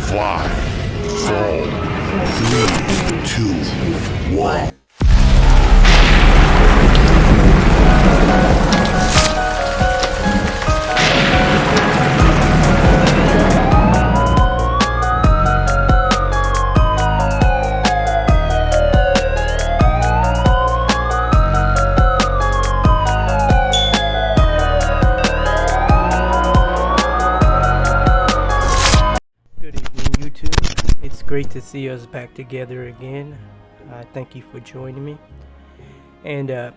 5, 4, 3, 2, 1. Good evening, YouTube. It's great to see us back together again. Thank you for joining me. And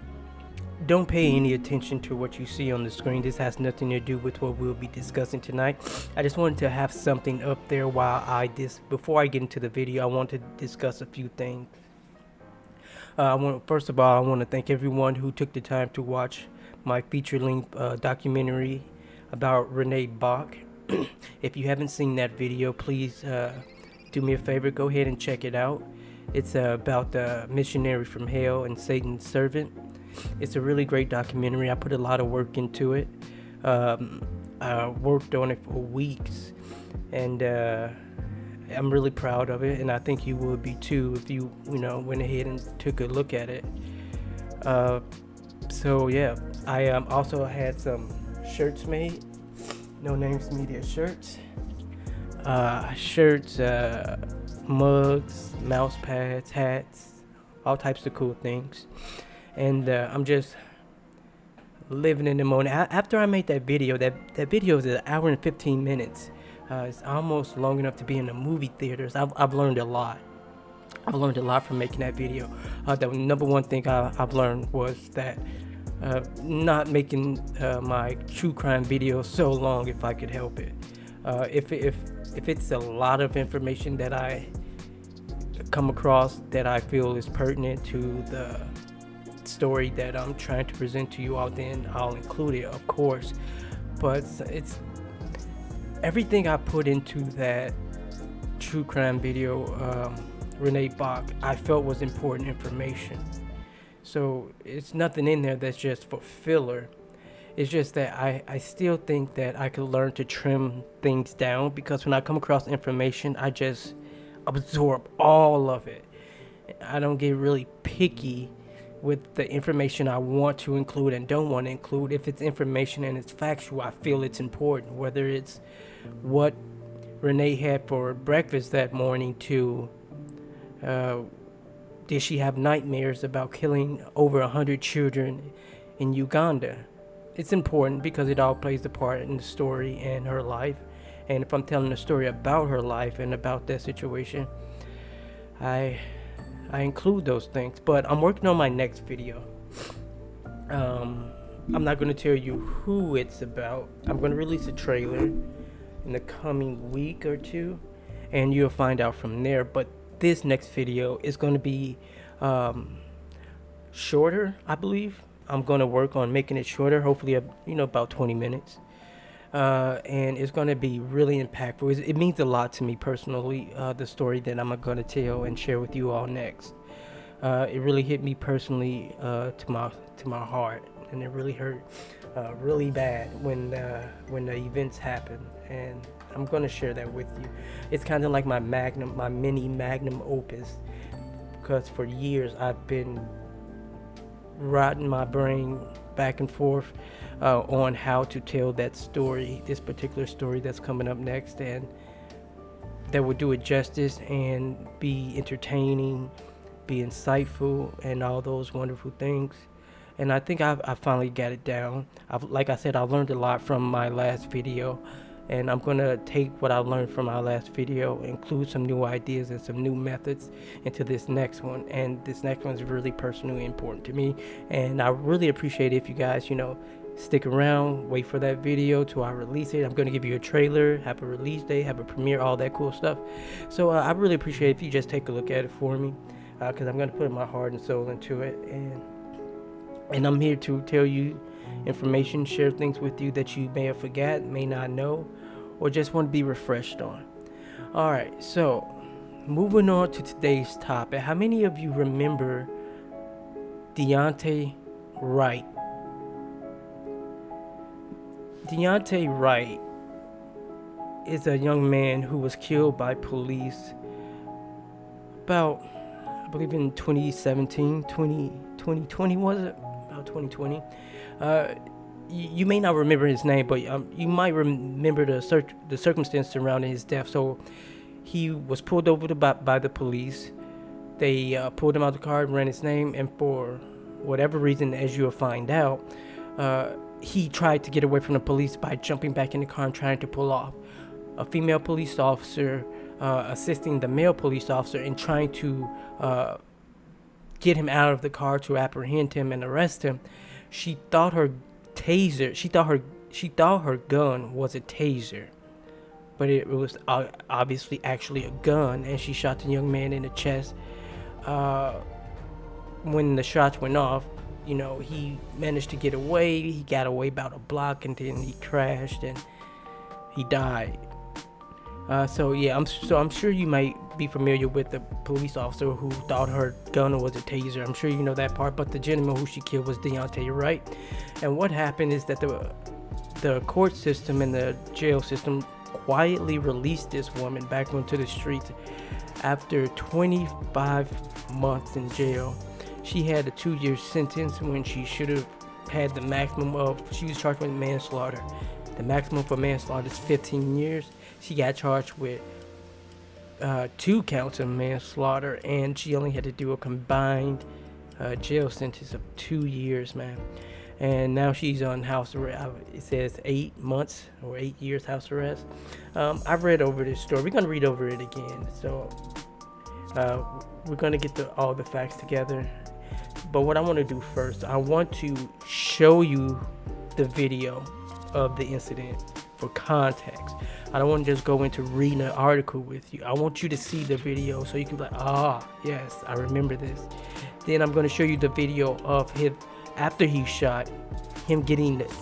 don't pay any attention to what you see on the screen. This has nothing to do with what we'll be discussing tonight. I just wanted to have something up there before I get into the video. I want to discuss a few things. First of all, I want to thank everyone who took the time to watch my feature-length documentary about Renee Bach. If you haven't seen that video, please do me a favor, go ahead and check it out. It's about the missionary from hell and Satan's servant. It's a really great documentary. I put a lot of work into it. I worked on it for weeks, and I'm really proud of it, and I think you would be too if you went ahead and took a look at it. So yeah, I also had some shirts made. No Names Media shirts, mugs, mouse pads, hats, all types of cool things. And I'm just living in the moment. After I made that video, that video is 1 hour and 15 minutes. It's almost long enough to be in the movie theaters. I've learned a lot. I've learned a lot from making that video. The number one thing I've learned was that not making my true crime videos so long if I could help it. If it's a lot of information that I come across that I feel is pertinent to the story that I'm trying to present to you all, then I'll include it, of course. But it's everything I put into that true crime video, Renee Bach, I felt was important information. So it's nothing in there that's just for filler. It's just that I still think that I could learn to trim things down, because when I come across information, I just absorb all of it. I don't get really picky with the information I want to include and don't want to include. If it's information and it's factual, I feel it's important, whether it's what Renee had for breakfast that morning to did she have nightmares about killing over 100 children in Uganda. It's important because it all plays a part in the story and her life. And if I'm telling a story about her life and about that situation, I include those things. But I'm working on my next video. I'm not going to tell you who it's about. I'm going to release a trailer in the coming week or two, and you'll find out from there. But this next video is going to be shorter, I believe. I'm going to work on making it shorter, hopefully about 20 minutes. And it's going to be really impactful. It means a lot to me personally, the story that I'm going to tell and share with you all next. It really hit me personally to my heart, and it really hurt really bad when the events happened, and I'm going to share that with you. It's kind of like my mini magnum opus, because for years I've been rotting my brain back and forth on how to tell that story, this particular story that's coming up next, and that would do it justice and be entertaining, be insightful, and all those wonderful things. And I think I finally got it down. Like I said, I learned a lot from my last video, and I'm gonna take what I learned from our last video, include some new ideas and some new methods into this next one. And this next one is really personally important to me, and I really appreciate if you guys stick around, wait for that video till I release it. I'm gonna give you a trailer, have a release date, have a premiere, all that cool stuff. So I really appreciate if you just take a look at it for me, because I'm gonna put my heart and soul into it, and I'm here to tell you information, share things with you that you may have forgot, may not know, or just want to be refreshed on. Alright, so moving on to today's topic. How many of you remember Daunte Wright? Daunte Wright is a young man who was killed by police about, I believe in 2017, 2020 was it? About 2020. Uh, you may not remember his name, but you might remember the circumstance surrounding his death. So he was pulled over by the police. They pulled him out of the car and ran his name, and for whatever reason, as you'll find out, he tried to get away from the police by jumping back in the car and trying to pull off. A female police officer assisting the male police officer in trying to get him out of the car to apprehend him and arrest him. She thought her gun was a taser, but it was obviously actually a gun, and she shot the young man in the chest. When the shots went off, he managed to get away. He got away about a block, and then he crashed and he died. I'm sure you might be familiar with the police officer who thought her gun was a taser. I'm sure you know that part. But the gentleman who she killed was Daunte Wright. And what happened is that the court system and the jail system quietly released this woman back onto the streets after 25 months in jail. She had a 2-year sentence when she should have had the maximum of. She was charged with manslaughter. The maximum for manslaughter is 15 years. She got charged with 2 counts of manslaughter, and she only had to do a combined jail sentence of 2 years, man. And now she's on house arrest. It says 8 months or 8 years house arrest. I've read over this story. We're going to read over it again. So we're going to get all the facts together. But what I want to do first, I want to show you the video of the incident for context. I don't want to just go into reading an article with you. I want you to see the video so you can be like, yes, I remember this. Then I'm going to show you the video of him after he shot, him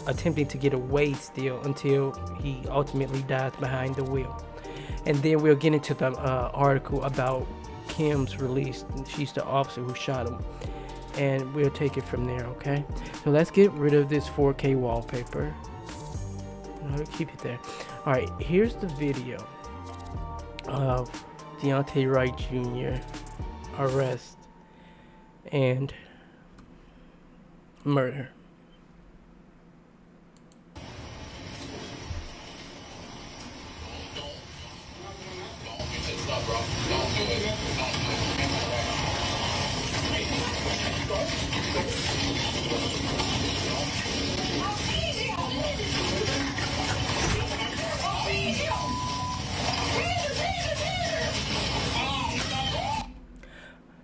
attempting to get away still until he ultimately died behind the wheel. And then we'll get into the article about Kim's release. She's the officer who shot him. And we'll take it from there, okay? So let's get rid of this 4K wallpaper. No, keep it there. Alright, here's the video of Daunte Wright Jr. arrest and murder.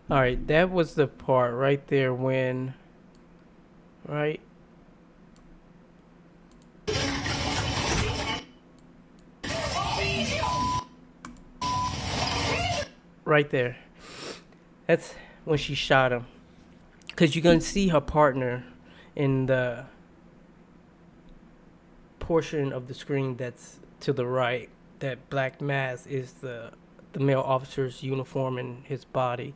Alright, that was the part right there when, right? Right there. That's when she shot him. Because you're going to see her partner in the portion of the screen that's to the right. That black mask is the male officer's uniform and his body.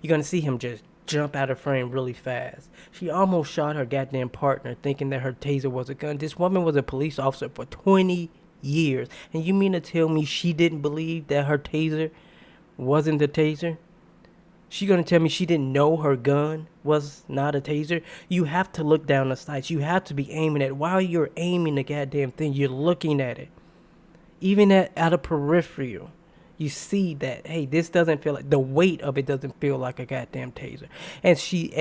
You're going to see him just jump out of frame really fast. She almost shot her goddamn partner thinking that her taser was a gun. This woman was a police officer for 20 years. And you mean to tell me she didn't believe that her taser wasn't a taser? She gonna tell me she didn't know her gun was not a taser? You have to look down the sights. You have to be aiming at it. While you're aiming the goddamn thing, you're looking at it. Even at a peripheral, you see that, hey, this doesn't feel like, the weight of it doesn't feel like a goddamn taser. And she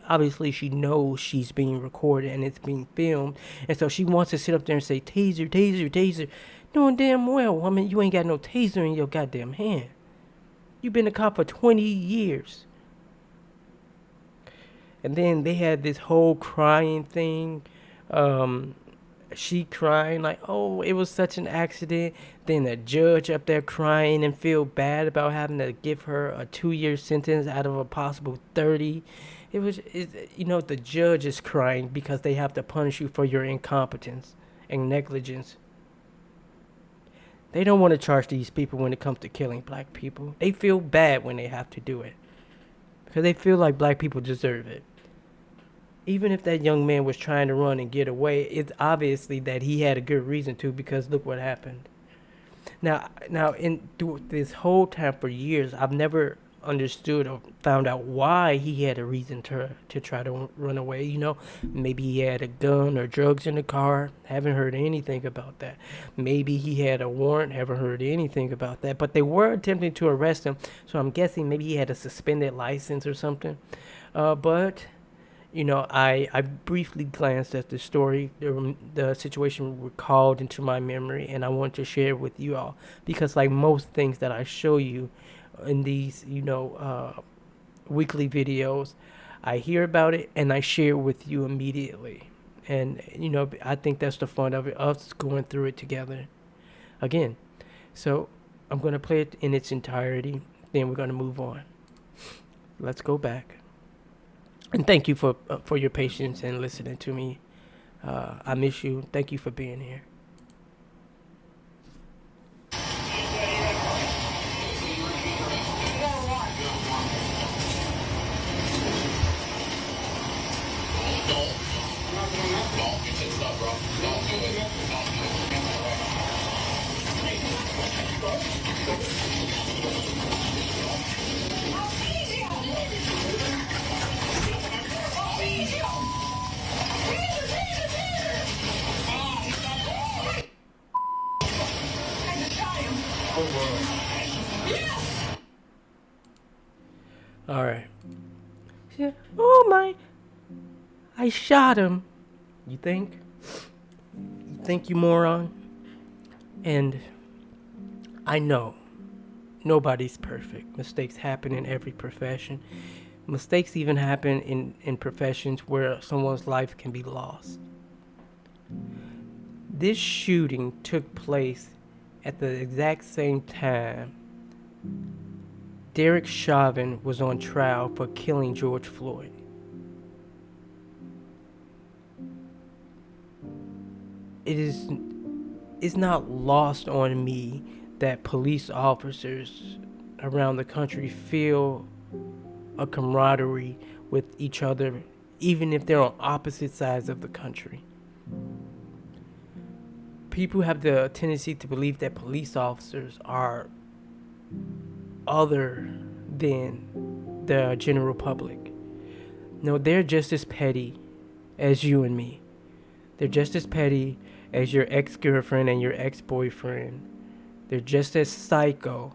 obviously she knows she's being recorded and it's being filmed. And so she wants to sit up there and say, taser, taser, taser. Knowing damn well, woman, you ain't got no taser in your goddamn hand. You've been a cop for 20 years. And then they had this whole crying thing. She crying like, oh, it was such an accident. Then the judge up there crying and feel bad about having to give her a 2-year sentence out of a possible 30. The judge is crying because they have to punish you for your incompetence and negligence. They don't want to charge these people when it comes to killing black people. They feel bad when they have to do it because they feel like black people deserve it. Even if that young man was trying to run and get away, it's obviously that he had a good reason to, because look what happened. Now, in through this whole time for years, I've never understood or found out why he had a reason to try to run away. Maybe he had a gun or drugs in the car. Haven't heard anything about that. Maybe he had a warrant. Haven't heard anything about that. But they were attempting to arrest him, so I'm guessing maybe he had a suspended license or something. But I briefly glanced at the story. The situation recalled into my memory, and I want to share it with you all because, like most things that I show you in these, weekly videos, I hear about it and I share it with you immediately. And I think that's the fun of it, us going through it together. Again, so I'm gonna play it in its entirety. Then we're gonna move on. Let's go back. And thank you for your patience and listening to me. I miss you. Thank you for being here. All right. Yeah. Oh my! I shot him. You think? You think, you moron? And I know nobody's perfect. Mistakes happen in every profession. Mistakes even happen in professions where someone's life can be lost. This shooting took place at the exact same time Derek Chauvin was on trial for killing George Floyd. It's not lost on me that police officers around the country feel a camaraderie with each other, even if they're on opposite sides of the country. People have the tendency to believe that police officers are other than the general public. No, they're just as petty as you and me. They're just as petty as your ex-girlfriend and your ex-boyfriend. They're just as psycho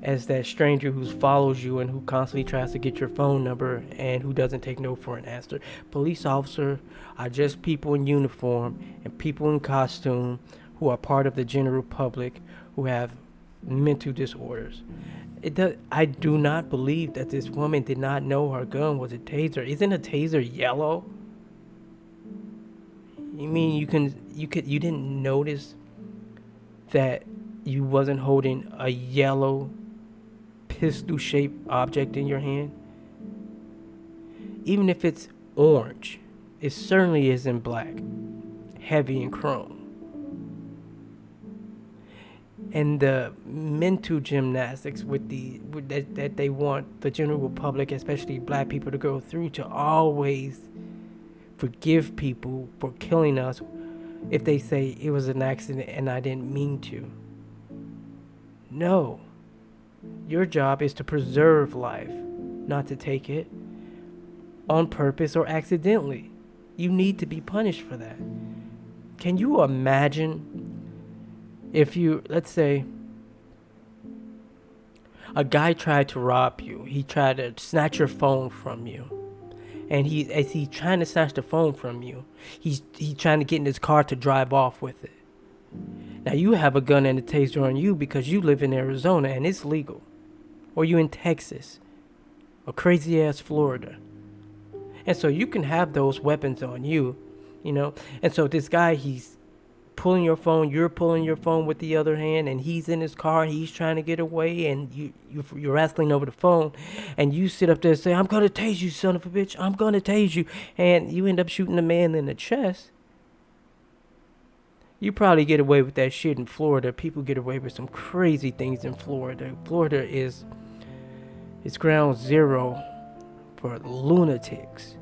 as that stranger who follows you and who constantly tries to get your phone number and who doesn't take no for an answer. Police officers are just people in uniform and people in costume who are part of the general public who have mental disorders. I do not believe that this woman did not know her gun was a taser. Isn't a taser yellow? You mean you didn't notice that you wasn't holding a yellow pistol-shaped object in your hand? Even if it's orange, it certainly isn't black, heavy and chrome. And the mental gymnastics that they want the general public, especially black people, to go through to always forgive people for killing us if they say it was an accident and I didn't mean to. No. Your job is to preserve life, not to take it on purpose or accidentally. You need to be punished for that. Can you imagine if let's say, a guy tried to rob you. He tried to snatch your phone from you. And as he's trying to snatch the phone from you, he's trying to get in his car to drive off with it. Now you have a gun and a taser on you because you live in Arizona and it's legal. Or you in Texas. Or crazy ass Florida. And so you can have those weapons on you, And so this guy, he's pulling your phone, you're pulling your phone with the other hand, and he's in his car, he's trying to get away, and you're wrestling over the phone, and you sit up there and say, I'm gonna tase you, son of a bitch, I'm gonna tase you, and you end up shooting the man in the chest. You probably get away with that shit in Florida. People get away with some crazy things in Florida. Florida is ground zero for lunatics.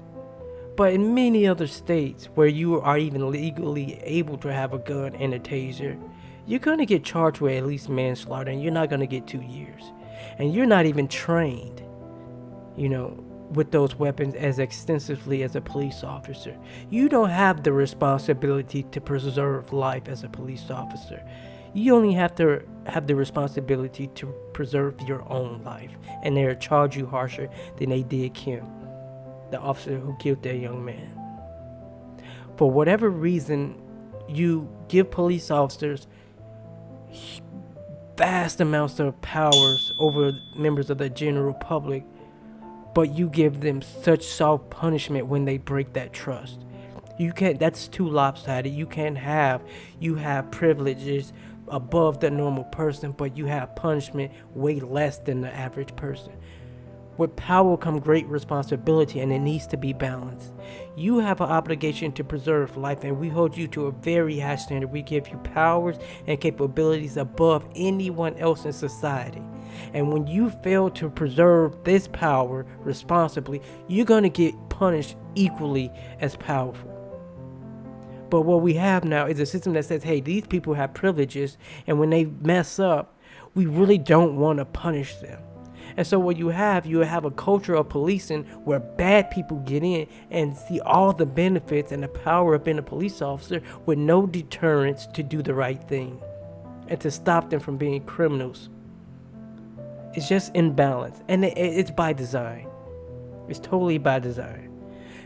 But in many other states where you are even legally able to have a gun and a taser, you're going to get charged with at least manslaughter, and you're not going to get 2 years. And you're not even trained, you know, with those weapons as extensively as a police officer. You don't have the responsibility to preserve life as a police officer. You only have to have the responsibility to preserve your own life, and they'll charge you harsher than they did Kim, the officer who killed that young man. For whatever reason, you give police officers vast amounts of powers over members of the general public, but you give them such soft punishment when they break that trust. You can't, that's too lopsided. You have privileges above the normal person, but you have punishment way less than the average person. With power come great responsibility, and it needs to be balanced. You have an obligation to preserve life, and we hold you to a very high standard. We give you powers and capabilities above anyone else in society. And when you fail to preserve this power responsibly, you're going to get punished equally as powerful. But what we have now is a system that says, hey, these people have privileges, and when they mess up, we really don't want to punish them. And so what you have a culture of policing where bad people get in and see all the benefits and the power of being a police officer with no deterrence to do the right thing and to stop them from being criminals. It's just imbalance, and it's by design. It's totally by design.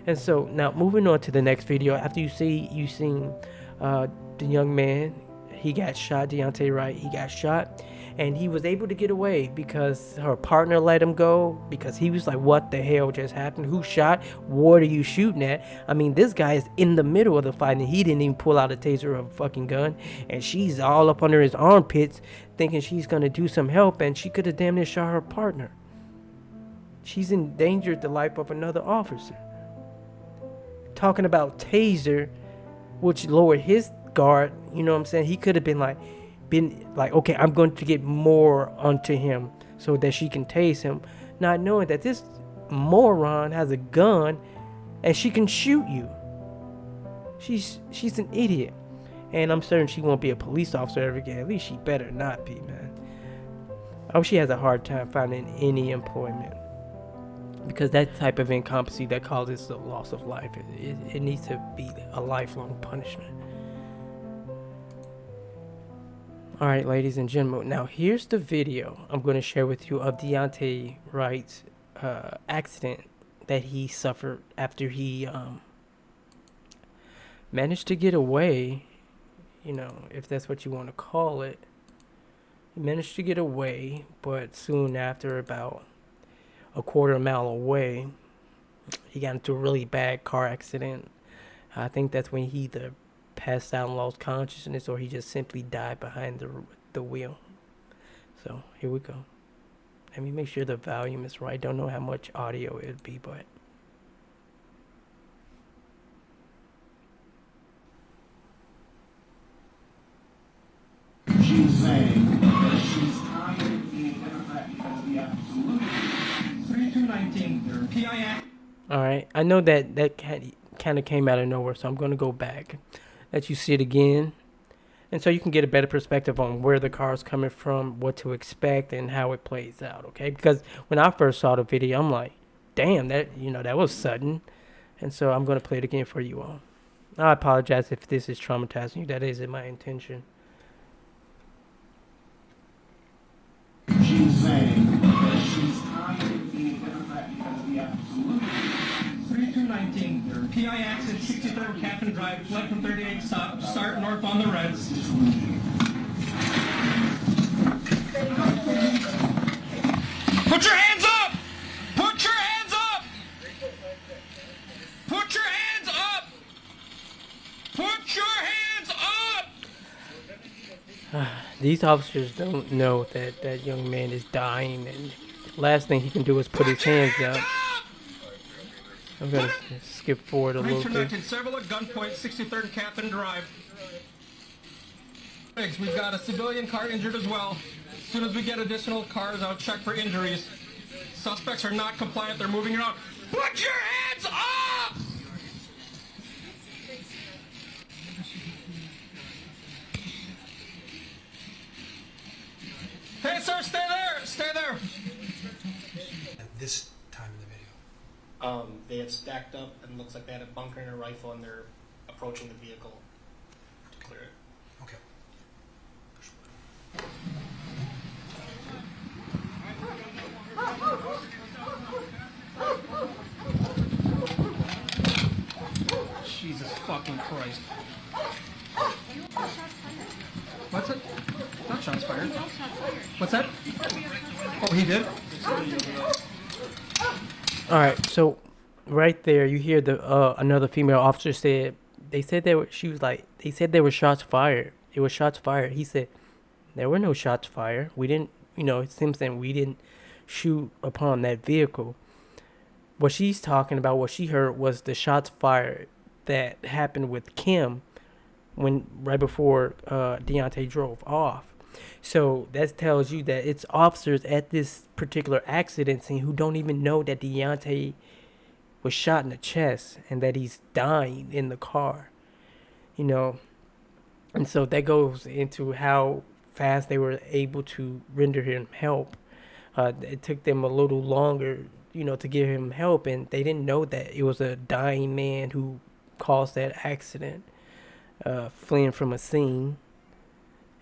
And so now moving on to the next video, after you seen the young man, he got shot, Daunte Wright, he got shot, and he was able to get away because her partner let him go, because he was like, what the hell just happened? Who shot? What are you shooting at? I mean, this guy is in the middle of the fight, and he didn't even pull out a taser or a fucking gun, and she's all up under his armpits thinking she's gonna do some help, and she could have damn near shot her partner. She's endangered the life of another officer. Talking about taser, which lowered his guard, you know what I'm saying? He could have been like, okay, I'm going to get more onto him so that she can tase him, not knowing that this moron has a gun and she can shoot you. She's an idiot, and I'm certain she won't be a police officer ever again. At least she better not be, man. I hope she has a hard time finding any employment, because that type of incompetency that causes the loss of life, it needs to be a lifelong punishment. Alright, ladies and gentlemen, now here's the video I'm going to share with you of Daunte Wright's accident that he suffered after he managed to get away, you know, if that's what you want to call it. He managed to get away, but soon after, about a quarter mile away, he got into a really bad car accident. I think that's when he either passed out and lost consciousness, or he just simply died behind the wheel. So here we go. Let me make sure the volume is right. Don't know how much audio it would be, but She's saying that she's tired of being Democrat because of the absolute 3219 PI. all right. I know that kind of came out of nowhere, so I'm going to go back, let you see it again, and so you can get a better perspective on where the car is coming from, what to expect, and how it plays out. Okay, because when I first saw the video, I'm like, damn, that was sudden. And so I'm going to play it again for you all. I apologize if this is traumatizing you. That isn't my intention. She's saying that she's tired of being Democrat because of the absolute 3219 PI accident 63rd Captain Drive, fled from 38 start north on the Reds. Put your hands up! Put your hands up! Put your hands up! Put your hands up! These officers don't know that that young man is dying, and the last thing he can do is put his hands up. I'm going to skip forward a little bit. Several at gunpoint, 63rd Captain Drive. We've got a civilian car injured as well. As soon as we get additional cars, I'll check for injuries. Suspects are not compliant. They're moving around. Put your hands up! right, sir, stay there. Stay there. At this time in the video. They have stacked up and looks like they had a bunker and a rifle and they're approaching the vehicle to clear it. Okay. Jesus fucking Christ. What's it? Not shots fired. What's that? Oh, he did? All right, so right there, you hear the another female officer said they said they were. She was like, they said there were shots fired. It was shots fired. He said there were no shots fired. We didn't, it's him saying we didn't shoot upon that vehicle. What she's talking about, what she heard was the shots fired that happened with Kim when right before Daunte drove off. So that tells you that it's officers at this particular accident scene who don't even know that Daunte was shot in the chest and that he's dying in the car, And so that goes into how fast they were able to render him help. It took them a little longer, to give him help, and they didn't know that it was a dying man who caused that accident, fleeing from a scene.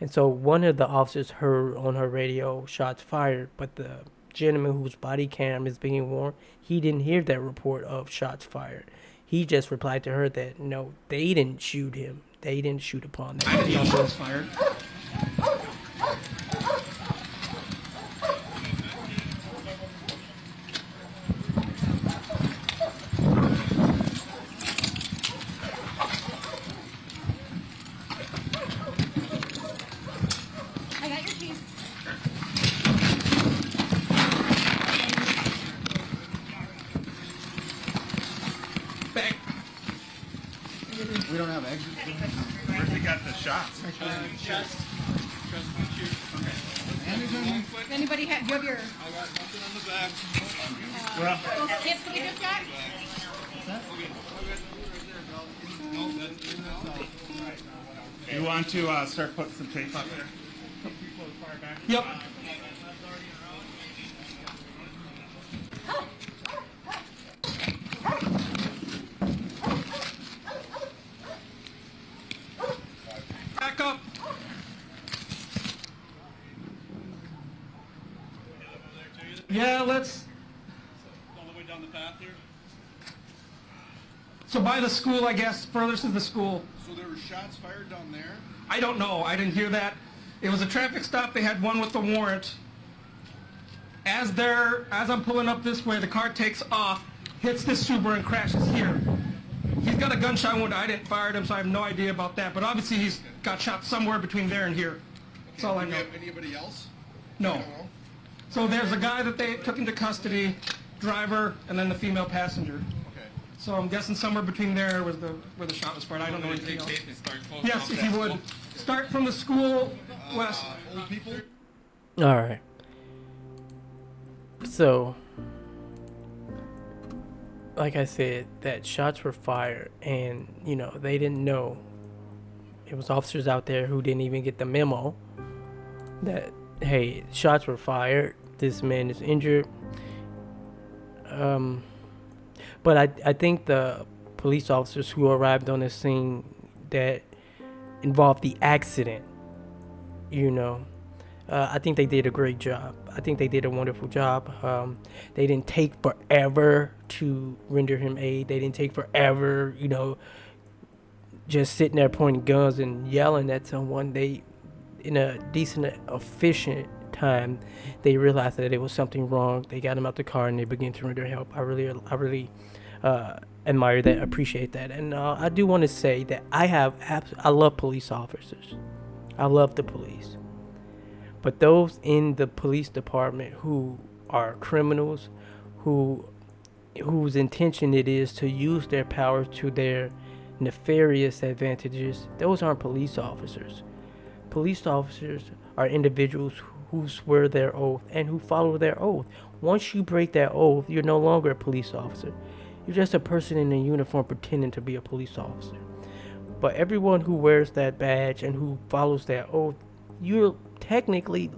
And so one of the officers heard on her radio shots fired, but the gentleman whose body cam is being worn, he didn't hear that report of shots fired. He just replied to her that no, they didn't shoot him. They didn't shoot upon that. I didn't know shots fired. I got your keys. Bang. We don't have exits. Where's he got the shots? If anybody do you have your I got nothing on the back. those tips that we just got? You want to start putting some tape up there? Yep. Back up. Yeah, let's. All the way down the path here. So by the school, I guess, furthest to the school. So there were shots fired down there. I don't know. I didn't hear that. It was a traffic stop. They had one with the warrant. As I'm pulling up this way, the car takes off, hits this Subaru and crashes here. He's got a gunshot wound. I didn't fire him, so I have no idea about that. But obviously he's got shot somewhere between there and here. That's all I Do know. you have anybody else? No. You don't know? So there's a guy that they took into custody, driver, and then the female passenger. Okay. So I'm guessing somewhere between there was where the shot was fired. I don't know anything else. Yes, if you would. Start from the school west. Old people? All right. So, like I said, that shots were fired, and they didn't know. It was officers out there who didn't even get the memo that hey, shots were fired. This man is injured. But I think the police officers who arrived on the scene that involved the accident, I think they did a great job. I think they did a wonderful job. They didn't take forever to render him aid. They didn't take forever, just sitting there pointing guns and yelling at someone. They, in a decent, efficient time, they realized that it was something wrong. They got him out the car and they began to render help. I really admire that, appreciate that. And I do want to say that I love police officers. I love the police. But those in the police department who are criminals, whose intention it is to use their power to their nefarious advantages, those aren't police officers. Police officers are individuals who swear their oath and who follow their oath. Once you break that oath, you're no longer a police officer. You're just a person in a uniform pretending to be a police officer. But everyone who wears that badge and who follows that oath, you're technically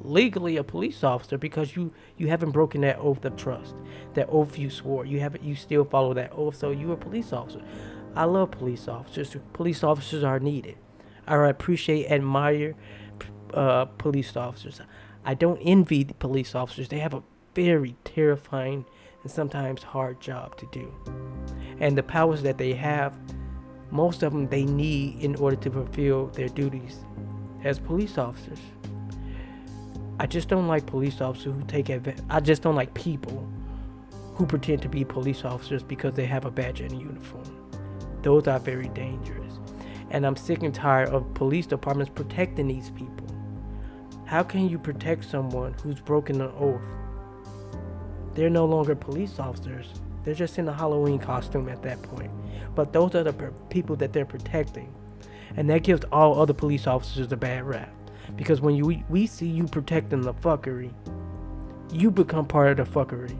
legally a police officer because you haven't broken that oath of trust, that oath you swore. You still follow that oath, so you're a police officer. I love police officers. Police officers are needed. I appreciate, admire police officers. I don't envy the police officers. They have a very terrifying and sometimes hard job to do. And the powers that they have, most of them they need in order to fulfill their duties as police officers. I just don't like police officers who take advantage. I just don't like people who pretend to be police officers because they have a badge and a uniform. Those are very dangerous. And I'm sick and tired of police departments protecting these people. How can you protect someone who's broken an oath? They're no longer police officers. They're just in a Halloween costume at that point. But those are the people that they're protecting. And that gives all other police officers a bad rap. Because when we see you protecting the fuckery, you become part of the fuckery.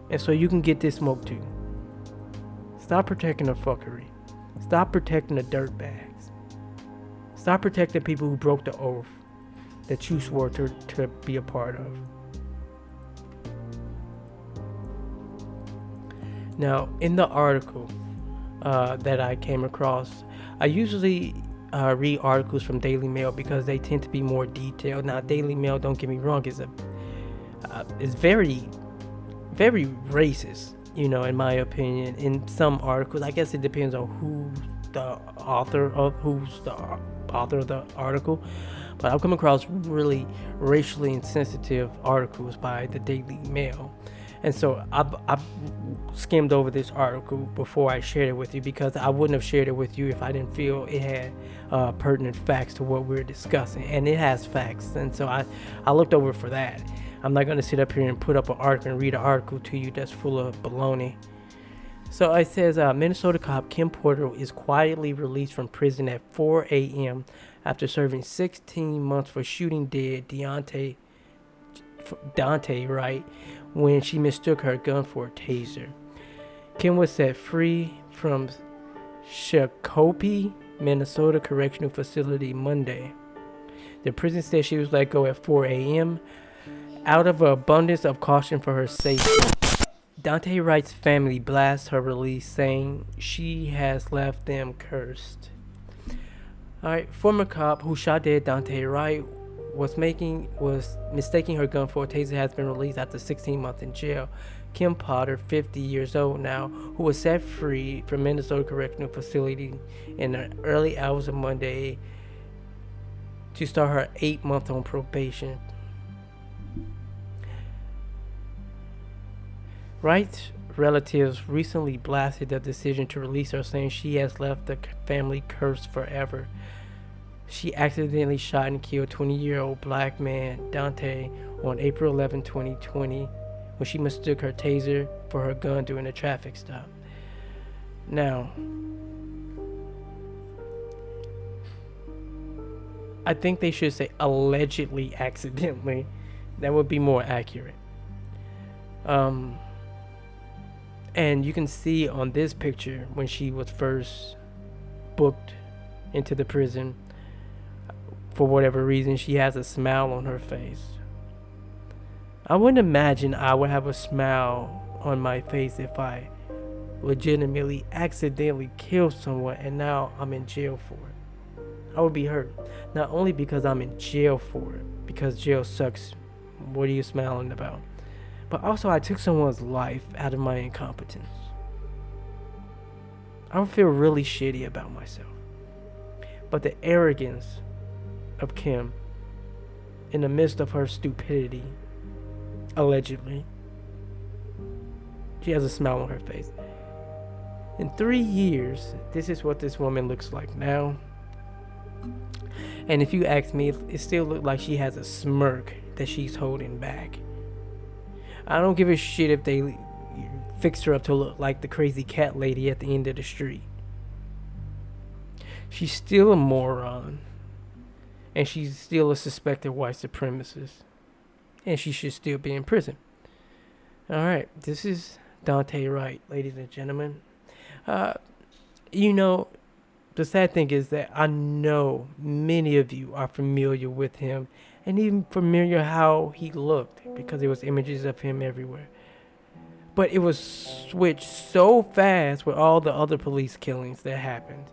And so you can get this smoke too. Stop protecting the fuckery. Stop protecting the dirtbags. Stop protecting people who broke the oath that you swore to be a part of. Now, in the article that I came across, I usually read articles from Daily Mail because they tend to be more detailed. Now, Daily Mail, don't get me wrong, is very, very racist, in my opinion. In some articles, I guess it depends on who's the author of the article. But I've come across really racially insensitive articles by the Daily Mail. And so I've skimmed over this article before I shared it with you, because I wouldn't have shared it with you if I didn't feel it had pertinent facts to what we're discussing. And it has facts. And so I looked over for that. I'm not going to sit up here and put up an article and read an article to you that's full of baloney. So it says Minnesota cop Kim Porter is quietly released from prison at 4 a.m. after serving 16 months for shooting dead Daunte Wright when she mistook her gun for a taser. Kim was set free from Shakopee Minnesota Correctional Facility Monday. The prison said she was let go at 4 a.m. out of an abundance of caution for her safety. Daunte Wright's family blasts her release, saying she has left them cursed. Alright, former cop who shot dead Daunte Wright was mistaking her gun for a taser has been released after 16 months in jail. Kim Potter, 50 years old now, who was set free from Minnesota Correctional Facility in the early hours of Monday to start her 8-month on probation. Wright's relatives recently blasted the decision to release her, saying she has left the family cursed forever. She accidentally shot and killed 20-year-old black man Daunte on April 11, 2020, when she mistook her taser for her gun during a traffic stop. Now, I think they should say allegedly accidentally. That would be more accurate. And you can see on this picture when she was first booked into the prison, for whatever reason, she has a smile on her face. I wouldn't imagine I would have a smile on my face if I legitimately accidentally killed someone and now I'm in jail for it. I would be hurt. Not only because I'm in jail for it, because jail sucks. What are you smiling about? But also I took someone's life out of my incompetence. I would feel really shitty about myself. But the arrogance of Kim, in the midst of her stupidity, allegedly, she has a smile on her face. In 3 years, this is what this woman looks like now. And if you ask me, it still looks like she has a smirk that she's holding back. I don't give a shit if they fix her up to look like the crazy cat lady at the end of the street. She's still a moron. And she's still a suspected white supremacist. And she should still be in prison. Alright, this is Daunte Wright, ladies and gentlemen. The sad thing is that I know many of you are familiar with him and even familiar how he looked because there was images of him everywhere. But it was switched so fast with all the other police killings that happened.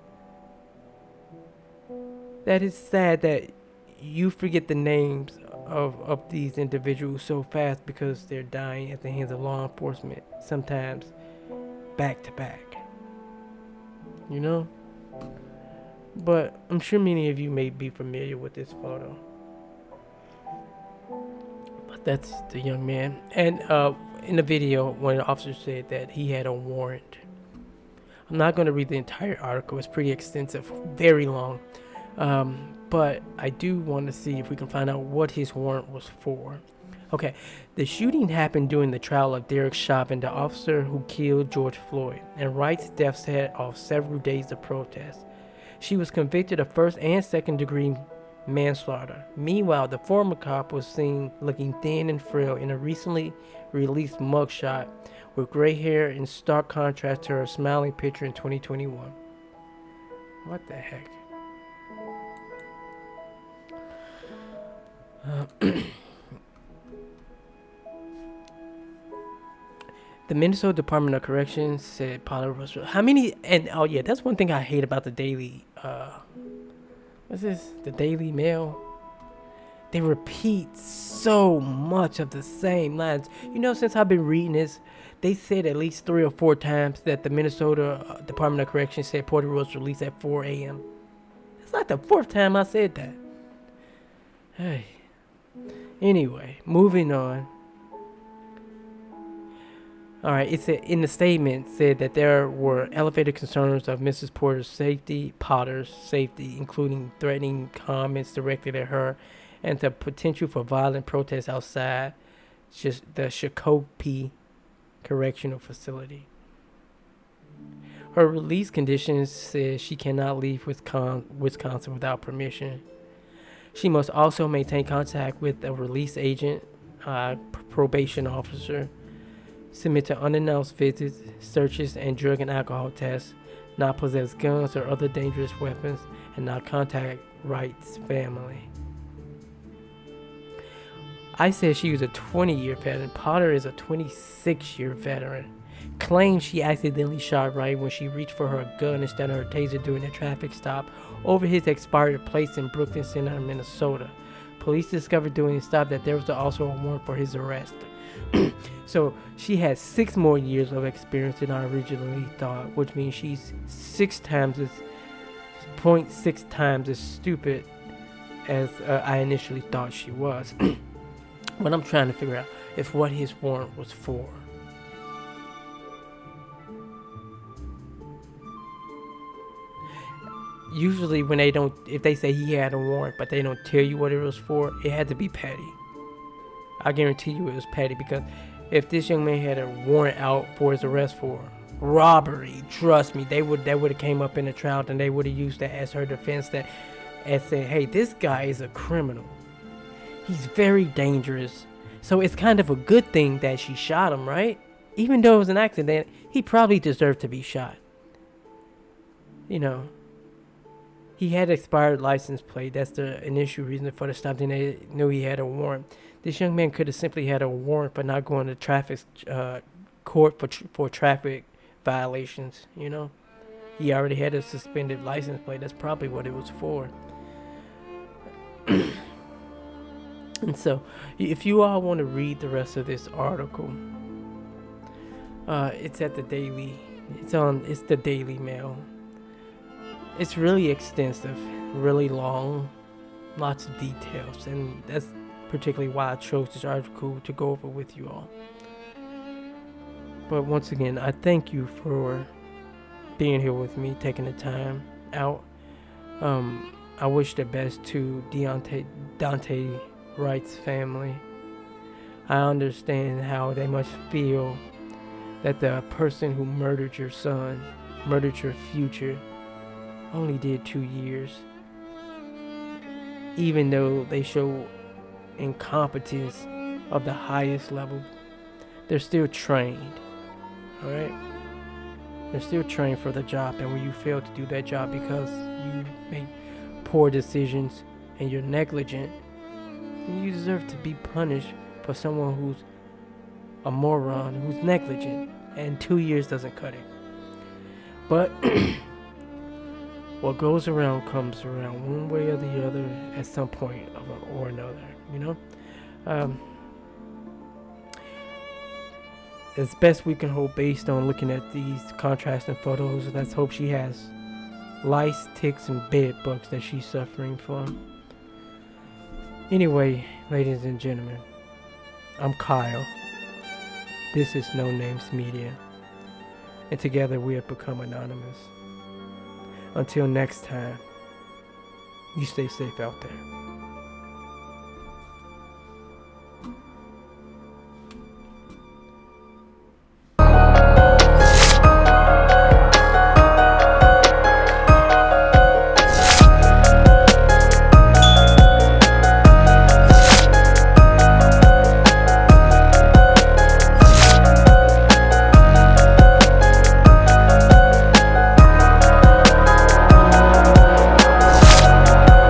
That is sad that you forget the names of these individuals so fast because they're dying at the hands of law enforcement, sometimes back to back. You know? But I'm sure many of you may be familiar with this photo. But that's the young man. And in the video, one of the officers said that he had a warrant. I'm not going to read the entire article. It's pretty extensive, very long. But I do want to see if we can find out what his warrant was for. Okay, the shooting happened during the trial of Derek Chauvin, the officer who killed George Floyd, and Wright's death set off several days of protest. She was convicted of first and second degree manslaughter. Meanwhile, the former cop was seen looking thin and frail in a recently released mugshot with gray hair in stark contrast to her smiling picture in 2021. What the heck? The Minnesota Department of Corrections said Pollard was... How many... And, oh yeah, that's one thing I hate about the Daily... what's this? The Daily Mail? They repeat so much of the same lines. You know, since I've been reading this, they said at least 3 or 4 times that the Minnesota Department of Corrections said Porter was released at 4 a.m. It's like the 4th time I said that. Hey. Anyway, moving on. Alright, it said in the statement said that there were elevated concerns of Mrs. Potter's safety, including threatening comments directed at her and the potential for violent protests outside just the Shakopee Correctional Facility. Her release conditions says she cannot leave Wisconsin without permission. She must also maintain contact with a release agent, probation officer, submit to unannounced visits, searches, and drug and alcohol tests, not possess guns or other dangerous weapons, and not contact Wright's family. I said she was a 20-year veteran. Potter is a 26-year veteran. Claims she accidentally shot Wright when she reached for her gun instead of her taser during a traffic stop over his expired place in Brooklyn Center, Minnesota. Police discovered during the stop that there was also a warrant for his arrest. So she has 6 more years of experience than I originally thought, which means she's 0.6 times as stupid as I initially thought she was. What I'm trying to figure out is what his warrant was for. Usually when they don't, if they say he had a warrant but they don't tell you what it was for, it had to be petty. I guarantee you it was petty, because if this young man had a warrant out for his arrest for robbery, trust me, they would have came up in the trial and they would have used that as her defense, that and said, hey, this guy is a criminal. He's very dangerous. So it's kind of a good thing that she shot him, right? Even though it was an accident, he probably deserved to be shot. You know, he had expired license plate. That's the initial reason for the stop. Then they knew he had a warrant. This young man could have simply had a warrant for not going to traffic court for traffic violations. You know, he already had a suspended license plate. That's probably what it was for. And so, if you all want to read the rest of this article, it's at the Daily. It's the Daily Mail. It's really extensive, really long, lots of details, and that's particularly why I chose this article to go over with you all. But once again, I thank you for being here with me, taking the time out. I wish the best to Daunte Wright's family. I understand how they must feel that the person who murdered your son, murdered your future, only did 2 years. Even though they show incompetence of the highest level, they're still trained. Alright? They're still trained for the job, and when you fail to do that job because you make poor decisions and you're negligent, You deserve to be punished for someone who's a moron, who's negligent, and 2 years doesn't cut it. But what goes around comes around, one way or the other, at some point or another. You know, as best we can hope, based on looking at these contrasting photos. Let's hope she has lice, ticks, and bed bugs that she's suffering from. Anyway, ladies and gentlemen, I'm Kyle. This is No Names Media, and together we have become anonymous. Until next time, you stay safe out there.